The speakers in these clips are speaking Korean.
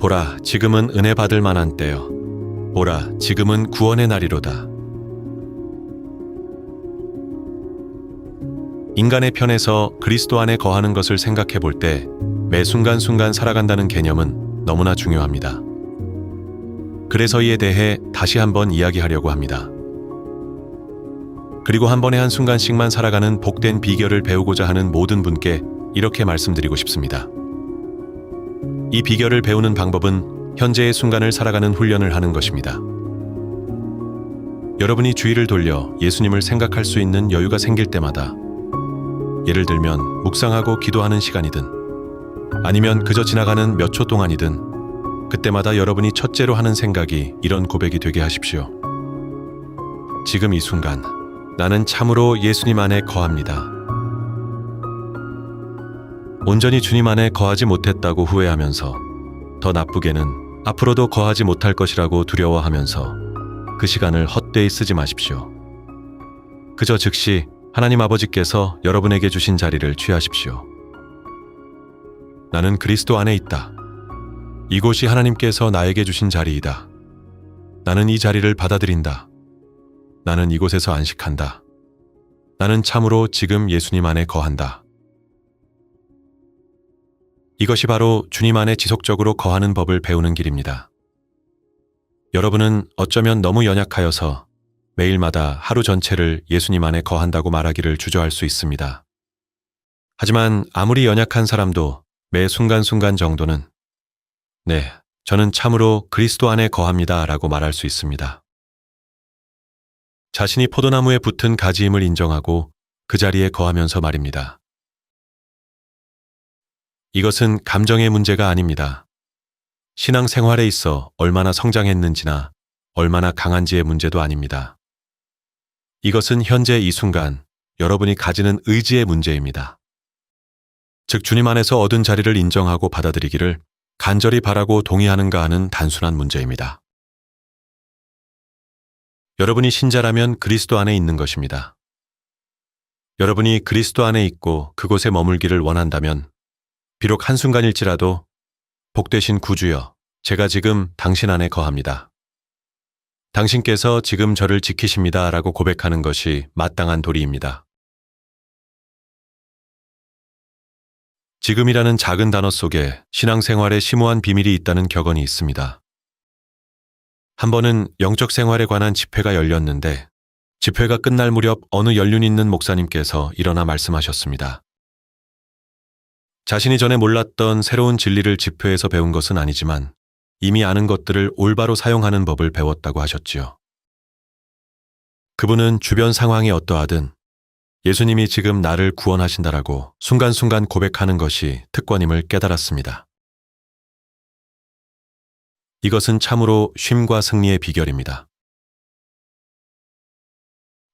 보라, 지금은 은혜 받을 만한 때요. 보라, 지금은 구원의 날이로다. 인간의 편에서 그리스도 안에 거하는 것을 생각해 볼 때 매 순간순간 살아간다는 개념은 너무나 중요합니다. 그래서 이에 대해 다시 한번 이야기하려고 합니다. 그리고 한 번에 한순간씩만 살아가는 복된 비결을 배우고자 하는 모든 분께 이렇게 말씀드리고 싶습니다. 이 비결을 배우는 방법은 현재의 순간을 살아가는 훈련을 하는 것입니다. 여러분이 주의를 돌려 예수님을 생각할 수 있는 여유가 생길 때마다, 예를 들면 묵상하고 기도하는 시간이든 아니면 그저 지나가는 몇 초 동안이든 그때마다 여러분이 첫째로 하는 생각이 이런 고백이 되게 하십시오. 지금 이 순간 나는 참으로 예수님 안에 거합니다. 온전히 주님 안에 거하지 못했다고 후회하면서, 더 나쁘게는 앞으로도 거하지 못할 것이라고 두려워하면서 그 시간을 헛되이 쓰지 마십시오. 그저 즉시 하나님 아버지께서 여러분에게 주신 자리를 취하십시오. 나는 그리스도 안에 있다. 이곳이 하나님께서 나에게 주신 자리이다. 나는 이 자리를 받아들인다. 나는 이곳에서 안식한다. 나는 참으로 지금 예수님 안에 거한다. 이것이 바로 주님 안에 지속적으로 거하는 법을 배우는 길입니다. 여러분은 어쩌면 너무 연약하여서 매일마다 하루 전체를 예수님 안에 거한다고 말하기를 주저할 수 있습니다. 하지만 아무리 연약한 사람도 매 순간순간 정도는 네, 저는 참으로 그리스도 안에 거합니다 라고 말할 수 있습니다. 자신이 포도나무에 붙은 가지임을 인정하고 그 자리에 거하면서 말입니다. 이것은 감정의 문제가 아닙니다. 신앙생활에 있어 얼마나 성장했는지나 얼마나 강한지의 문제도 아닙니다. 이것은 현재 이 순간 여러분이 가지는 의지의 문제입니다. 즉 주님 안에서 얻은 자리를 인정하고 받아들이기를 간절히 바라고 동의하는가 하는 단순한 문제입니다. 여러분이 신자라면 그리스도 안에 있는 것입니다. 여러분이 그리스도 안에 있고 그곳에 머물기를 원한다면 비록 한순간일지라도 복되신 구주여, 제가 지금 당신 안에 거합니다. 당신께서 지금 저를 지키십니다 라고 고백하는 것이 마땅한 도리입니다. 지금이라는 작은 단어 속에 신앙생활에 심오한 비밀이 있다는 격언이 있습니다. 한 번은 영적 생활에 관한 집회가 열렸는데 집회가 끝날 무렵 어느 연륜 있는 목사님께서 일어나 말씀하셨습니다. 자신이 전에 몰랐던 새로운 진리를 집회에서 배운 것은 아니지만 이미 아는 것들을 올바로 사용하는 법을 배웠다고 하셨지요. 그분은 주변 상황이 어떠하든 예수님이 지금 나를 구원하신다라고 순간순간 고백하는 것이 특권임을 깨달았습니다. 이것은 참으로 쉼과 승리의 비결입니다.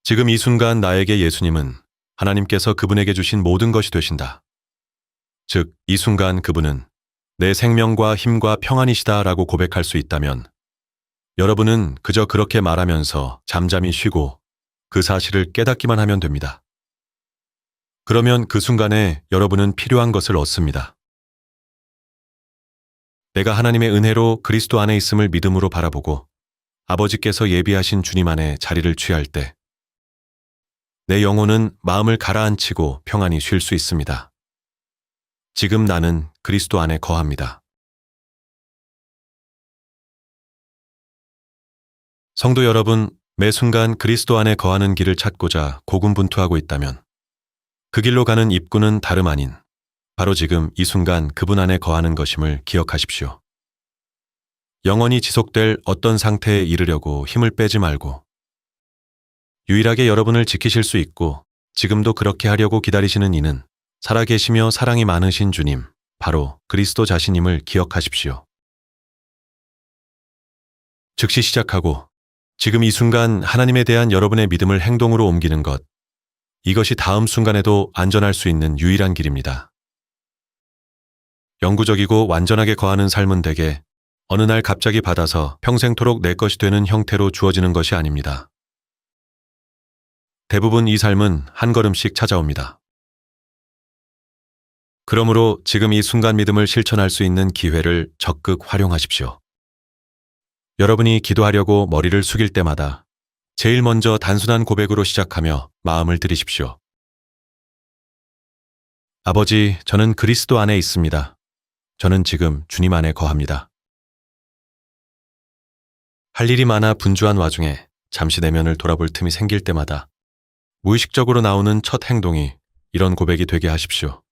지금 이 순간 나에게 예수님은 하나님께서 그분에게 주신 모든 것이 되신다. 즉, 이 순간 그분은 내 생명과 힘과 평안이시다라고 고백할 수 있다면 여러분은 그저 그렇게 말하면서 잠잠히 쉬고 그 사실을 깨닫기만 하면 됩니다. 그러면 그 순간에 여러분은 필요한 것을 얻습니다. 내가 하나님의 은혜로 그리스도 안에 있음을 믿음으로 바라보고 아버지께서 예비하신 주님 안에 자리를 취할 때 내 영혼은 마음을 가라앉히고 평안히 쉴 수 있습니다. 지금 나는 그리스도 안에 거합니다. 성도 여러분, 매 순간 그리스도 안에 거하는 길을 찾고자 고군분투하고 있다면 그 길로 가는 입구는 다름 아닌 바로 지금 이 순간 그분 안에 거하는 것임을 기억하십시오. 영원히 지속될 어떤 상태에 이르려고 힘을 빼지 말고 유일하게 여러분을 지키실 수 있고 지금도 그렇게 하려고 기다리시는 이는 살아계시며 사랑이 많으신 주님, 바로 그리스도 자신임을 기억하십시오. 즉시 시작하고 지금 이 순간 하나님에 대한 여러분의 믿음을 행동으로 옮기는 것, 이것이 다음 순간에도 안전할 수 있는 유일한 길입니다. 영구적이고 완전하게 거하는 삶은 대개 어느 날 갑자기 받아서 평생토록 내 것이 되는 형태로 주어지는 것이 아닙니다. 대부분 이 삶은 한 걸음씩 찾아옵니다. 그러므로 지금 이 순간 믿음을 실천할 수 있는 기회를 적극 활용하십시오. 여러분이 기도하려고 머리를 숙일 때마다 제일 먼저 단순한 고백으로 시작하며 마음을 들이십시오. 아버지, 저는 그리스도 안에 있습니다. 저는 지금 주님 안에 거합니다. 할 일이 많아 분주한 와중에 잠시 내면을 돌아볼 틈이 생길 때마다 무의식적으로 나오는 첫 행동이 이런 고백이 되게 하십시오.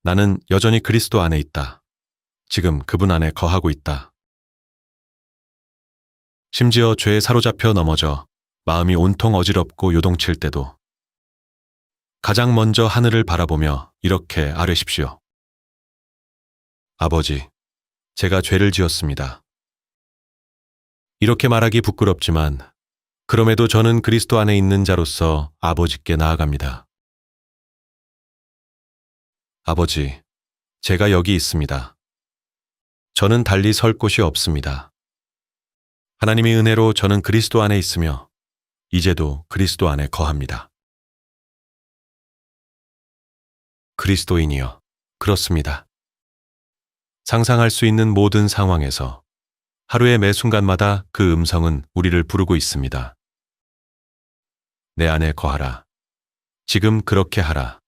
나는 여전히 그리스도 안에 있다. 지금 그분 안에 거하고 있다. 심지어 죄에 사로잡혀 넘어져 마음이 온통 어지럽고 요동칠 때도 가장 먼저 하늘을 바라보며 이렇게 아뢰십시오. 아버지, 제가 죄를 지었습니다. 이렇게 말하기 부끄럽지만 그럼에도 저는 그리스도 안에 있는 자로서 아버지께 나아갑니다. 아버지, 제가 여기 있습니다. 저는 달리 설 곳이 없습니다. 하나님의 은혜로 저는 그리스도 안에 있으며 이제도 그리스도 안에 거합니다. 그리스도인이여, 그렇습니다. 상상할 수 있는 모든 상황에서 하루의 매 순간마다 그 음성은 우리를 부르고 있습니다. 내 안에 거하라. 지금 그렇게 하라.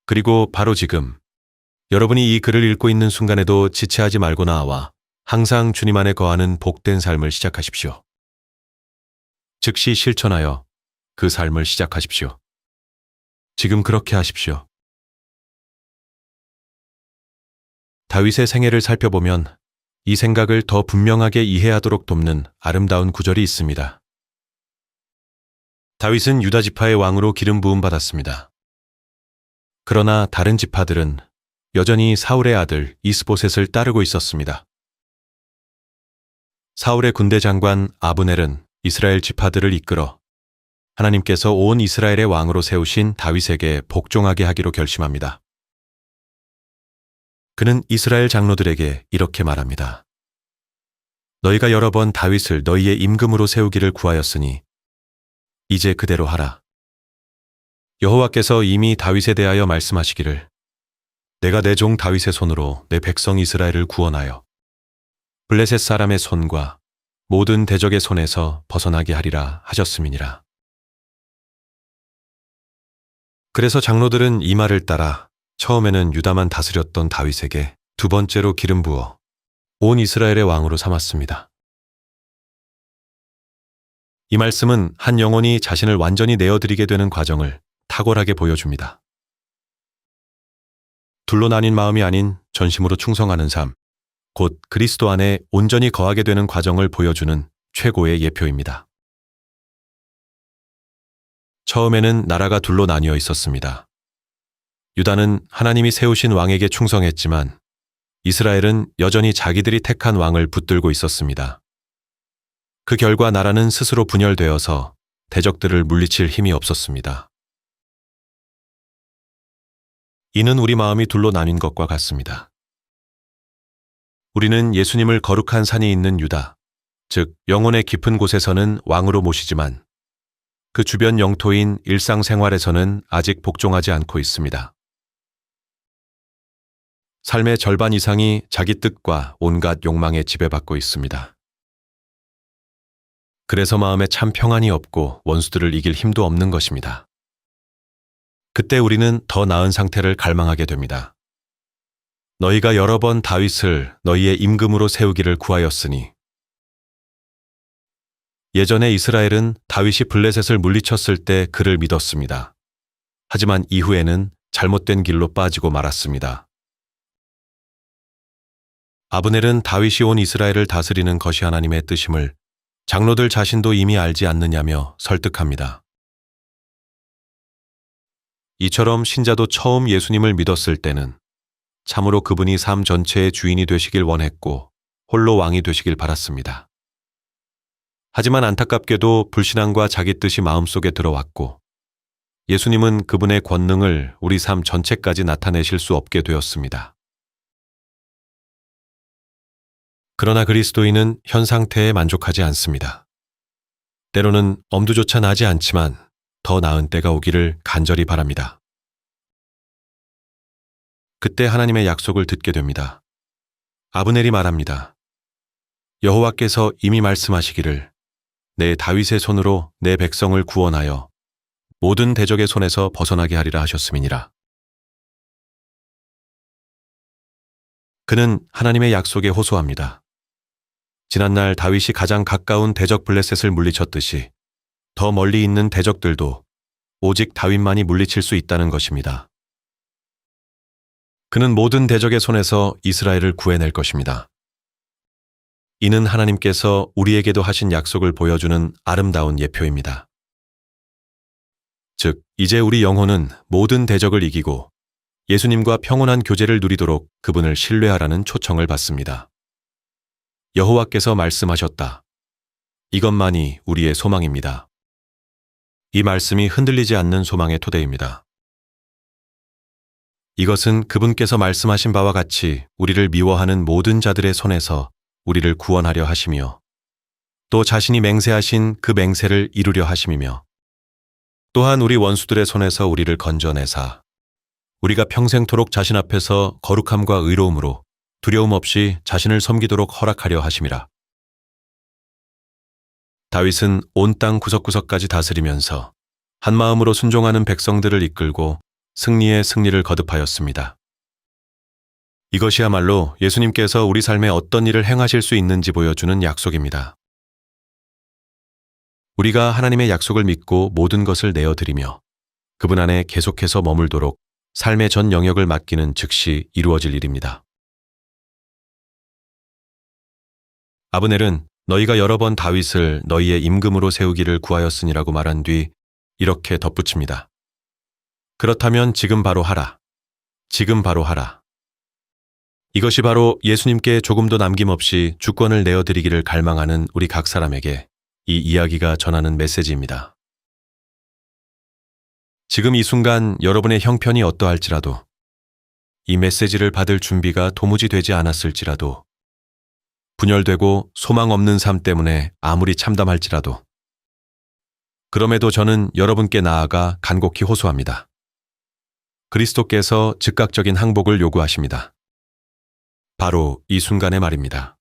그리고 바로 지금 여러분이 이 글을 읽고 있는 순간에도 지체하지 말고 나와 항상 주님 안에 거하는 복된 삶을 시작하십시오. 즉시 실천하여 그 삶을 시작하십시오. 지금 그렇게 하십시오. 다윗의 생애를 살펴보면 이 생각을 더 분명하게 이해하도록 돕는 아름다운 구절이 있습니다. 다윗은 유다 지파의 왕으로 기름 부음 받았습니다. 그러나 다른 지파들은 여전히 사울의 아들 이스보셋을 따르고 있었습니다. 사울의 군대 장관 아브넬은 이스라엘 지파들을 이끌어 하나님께서 온 이스라엘의 왕으로 세우신 다윗에게 복종하게 하기로 결심합니다. 그는 이스라엘 장로들에게 이렇게 말합니다. 너희가 여러 번 다윗을 너희의 임금으로 세우기를 구하였으니 이제 그대로 하라. 여호와께서 이미 다윗에 대하여 말씀하시기를 내가 내 종 다윗의 손으로 내 백성 이스라엘을 구원하여 블레셋 사람의 손과 모든 대적의 손에서 벗어나게 하리라 하셨음이니라. 그래서 장로들은 이 말을 따라 처음에는 유다만 다스렸던 다윗에게 두 번째로 기름 부어 온 이스라엘의 왕으로 삼았습니다. 이 말씀은 한 영혼이 자신을 완전히 내어드리게 되는 과정을 탁월하게 보여줍니다. 둘로 나뉜 마음이 아닌 전심으로 충성하는 삶, 곧 그리스도 안에 온전히 거하게 되는 과정을 보여주는 최고의 예표입니다. 처음에는 나라가 둘로 나뉘어 있었습니다. 유다는 하나님이 세우신 왕에게 충성했지만 이스라엘은 여전히 자기들이 택한 왕을 붙들고 있었습니다. 그 결과 나라는 스스로 분열되어서 대적들을 물리칠 힘이 없었습니다. 이는 우리 마음이 둘로 나뉜 것과 같습니다. 우리는 예수님을 거룩한 산이 있는 유다, 즉 영혼의 깊은 곳에서는 왕으로 모시지만 그 주변 영토인 일상생활에서는 아직 복종하지 않고 있습니다. 삶의 절반 이상이 자기 뜻과 온갖 욕망에 지배받고 있습니다. 그래서 마음에 참 평안이 없고 원수들을 이길 힘도 없는 것입니다. 그때 우리는 더 나은 상태를 갈망하게 됩니다. 너희가 여러 번 다윗을 너희의 임금으로 세우기를 구하였으니 예전에 이스라엘은 다윗이 블레셋을 물리쳤을 때 그를 믿었습니다. 하지만 이후에는 잘못된 길로 빠지고 말았습니다. 아브넬은 다윗이 온 이스라엘을 다스리는 것이 하나님의 뜻임을 장로들 자신도 이미 알지 않느냐며 설득합니다. 이처럼 신자도 처음 예수님을 믿었을 때는 참으로 그분이 삶 전체의 주인이 되시길 원했고 홀로 왕이 되시길 바랐습니다. 하지만 안타깝게도 불신앙과 자기 뜻이 마음속에 들어왔고 예수님은 그분의 권능을 우리 삶 전체까지 나타내실 수 없게 되었습니다. 그러나 그리스도인은 현 상태에 만족하지 않습니다. 때로는 엄두조차 나지 않지만 더 나은 때가 오기를 간절히 바랍니다. 그때 하나님의 약속을 듣게 됩니다. 아브넬이 말합니다. 여호와께서 이미 말씀하시기를 내 다윗의 손으로 내 백성을 구원하여 모든 대적의 손에서 벗어나게 하리라 하셨음이니라. 그는 하나님의 약속에 호소합니다. 지난날 다윗이 가장 가까운 대적 블레셋을 물리쳤듯이 더 멀리 있는 대적들도 오직 다윗만이 물리칠 수 있다는 것입니다. 그는 모든 대적의 손에서 이스라엘을 구해낼 것입니다. 이는 하나님께서 우리에게도 하신 약속을 보여주는 아름다운 예표입니다. 즉, 이제 우리 영혼은 모든 대적을 이기고 예수님과 평온한 교제를 누리도록 그분을 신뢰하라는 초청을 받습니다. 여호와께서 말씀하셨다. 이것만이 우리의 소망입니다. 이 말씀이 흔들리지 않는 소망의 토대입니다. 이것은 그분께서 말씀하신 바와 같이 우리를 미워하는 모든 자들의 손에서 우리를 구원하려 하시며 또 자신이 맹세하신 그 맹세를 이루려 하심이며 또한 우리 원수들의 손에서 우리를 건져내사 우리가 평생토록 자신 앞에서 거룩함과 의로움으로 두려움 없이 자신을 섬기도록 허락하려 하심이라. 다윗은 온 땅 구석구석까지 다스리면서 한마음으로 순종하는 백성들을 이끌고 승리의 승리를 거듭하였습니다. 이것이야말로 예수님께서 우리 삶에 어떤 일을 행하실 수 있는지 보여주는 약속입니다. 우리가 하나님의 약속을 믿고 모든 것을 내어드리며 그분 안에 계속해서 머물도록 삶의 전 영역을 맡기는 즉시 이루어질 일입니다. 아브넬은 너희가 여러 번 다윗을 너희의 임금으로 세우기를 구하였으니라고 말한 뒤 이렇게 덧붙입니다. 그렇다면 지금 바로 하라. 지금 바로 하라. 이것이 바로 예수님께 조금도 남김없이 주권을 내어드리기를 갈망하는 우리 각 사람에게 이 이야기가 전하는 메시지입니다. 지금 이 순간 여러분의 형편이 어떠할지라도 이 메시지를 받을 준비가 도무지 되지 않았을지라도 분열되고 소망 없는 삶 때문에 아무리 참담할지라도 그럼에도 저는 여러분께 나아가 간곡히 호소합니다. 그리스도께서 즉각적인 항복을 요구하십니다. 바로 이 순간의 말입니다.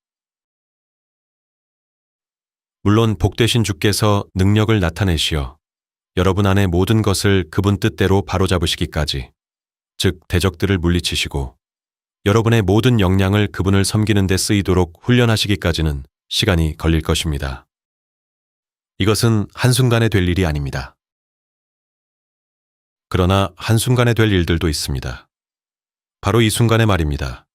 물론 복되신 주께서 능력을 나타내시어 여러분 안의 모든 것을 그분 뜻대로 바로잡으시기까지, 즉 대적들을 물리치시고 여러분의 모든 역량을 그분을 섬기는 데 쓰이도록 훈련하시기까지는 시간이 걸릴 것입니다. 이것은 한순간에 될 일이 아닙니다. 그러나 한순간에 될 일들도 있습니다. 바로 이 순간의 말입니다.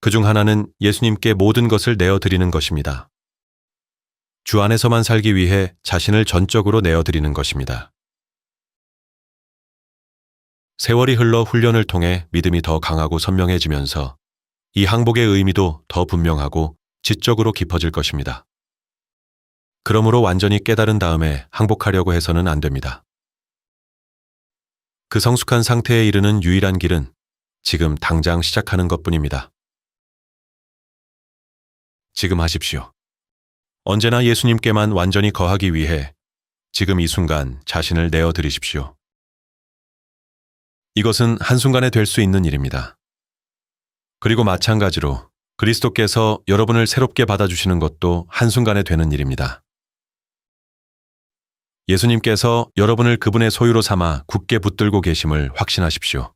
그중 하나는 예수님께 모든 것을 내어드리는 것입니다. 주 안에서만 살기 위해 자신을 전적으로 내어드리는 것입니다. 세월이 흘러 훈련을 통해 믿음이 더 강하고 선명해지면서 이 항복의 의미도 더 분명하고 지적으로 깊어질 것입니다. 그러므로 완전히 깨달은 다음에 항복하려고 해서는 안 됩니다. 그 성숙한 상태에 이르는 유일한 길은 지금 당장 시작하는 것뿐입니다. 지금 하십시오. 언제나 예수님께만 완전히 거하기 위해 지금 이 순간 자신을 내어드리십시오. 이것은 한순간에 될 수 있는 일입니다. 그리고 마찬가지로 그리스도께서 여러분을 새롭게 받아주시는 것도 한순간에 되는 일입니다. 예수님께서 여러분을 그분의 소유로 삼아 굳게 붙들고 계심을 확신하십시오.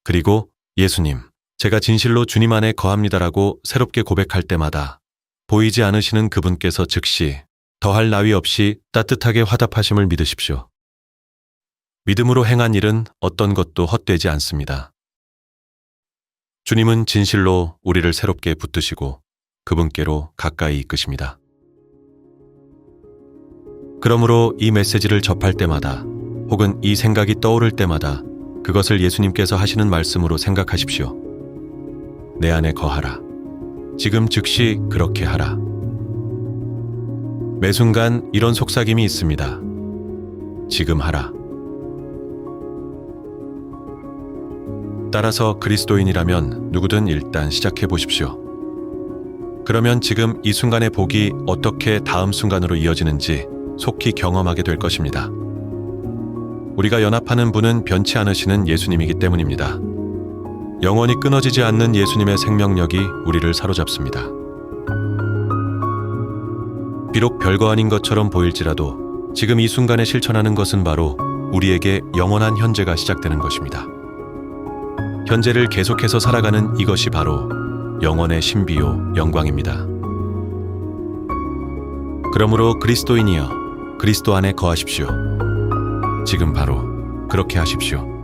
그리고 예수님, 제가 진실로 주님 안에 거합니다라고 새롭게 고백할 때마다 보이지 않으시는 그분께서 즉시 더할 나위 없이 따뜻하게 화답하심을 믿으십시오. 믿음으로 행한 일은 어떤 것도 헛되지 않습니다. 주님은 진실로 우리를 새롭게 붙드시고 그분께로 가까이 이끄십니다. 그러므로 이 메시지를 접할 때마다 혹은 이 생각이 떠오를 때마다 그것을 예수님께서 하시는 말씀으로 생각하십시오. 내 안에 거하라. 지금 즉시 그렇게 하라. 매 순간 이런 속삭임이 있습니다. 지금 하라. 따라서 그리스도인이라면 누구든 일단 시작해 보십시오. 그러면 지금 이 순간의 복이 어떻게 다음 순간으로 이어지는지 속히 경험하게 될 것입니다. 우리가 연합하는 분은 변치 않으시는 예수님이기 때문입니다. 영원히 끊어지지 않는 예수님의 생명력이 우리를 사로잡습니다. 비록 별거 아닌 것처럼 보일지라도 지금 이 순간에 실천하는 것은 바로 우리에게 영원한 현재가 시작되는 것입니다. 현재를 계속해서 살아가는 이것이 바로 영원의 신비요 영광입니다. 그러므로 그리스도인이여 그리스도 안에 거하십시오. 지금 바로 그렇게 하십시오.